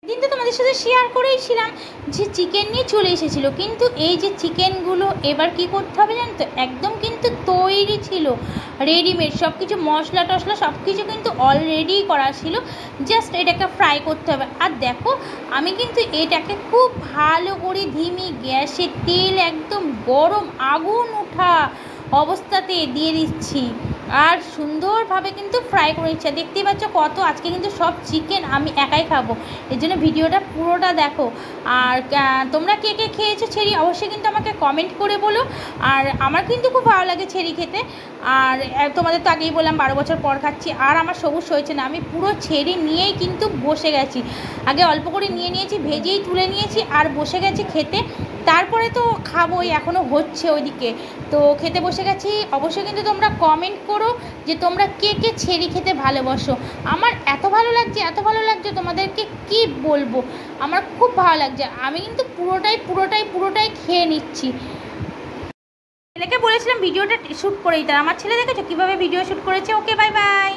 দিন তো তোমাদের সাথে শেয়ার করেইছিলাম যে চিকেন নিয়ে চলে এসেছিলো, কিন্তু এই যে চিকেনগুলো এবার কি করতে হবে জানো তো, একদম কিন্তু তৈরি ছিল, রেডিমেড সব কিছু, মশলা টশলা সব কিছু কিন্তু অলরেডি করা ছিল, জাস্ট এটাকে ফ্রাই করতে হবে। আর দেখো আমি কিন্তু এটাকে খুব ভালো করে ধিমি গ্যাসে তেল একদম গরম আগুন ওঠা অবস্থাতে দিয়ে দিচ্ছি আর সুন্দরভাবে কিন্তু ফ্রাই করে নিচ্ছি। দেখতেই পাচ্ছ কত, আজকে কিন্তু সব চিকেন আমি একাই খাবো, এর জন্য ভিডিওটা পুরোটা দেখো। আর তোমরা কে কে খেয়েছো ছেড়ি অবশ্যই কিন্তু আমাকে কমেন্ট করে বলো। আর আমার কিন্তু খুব ভালো লাগে ছেড়ি খেতে। আর তোমাদের তো আগেই বললাম 12 বছর পর খাচ্ছি, আর আমার সবুজ হয়েছে না, আমি পুরো ছেড়ি নিয়েই কিন্তু বসে গেছি। আগে অল্প করে নিয়েছি, ভেজেই তুলে নিয়েছি আর বসে গেছি খেতে। তারপরে তো খাবোই, এখনও হচ্ছে ওইদিকে, তো খেতে বসে গেছি। অবশ্যই কিন্তু তোমরা কমেন্ট করো যে তোমরা কে কে ছেড়ি খেতে ভালোবাসো। আমার এত ভালো লাগছে, এত ভালো লাগছে, তোমাদেরকে কি বলবো, আমার খুব ভালো লাগছে। আমি কিন্তু পুরোটাই খেয়ে নিচ্ছি। ছেলেকে বলেছিলাম ভিডিওটা শ্যুট করে দিতে, আমার ছেলে দেখেছো কীভাবে ভিডিও শ্যুট করেছে। ওকে, বাই বাই।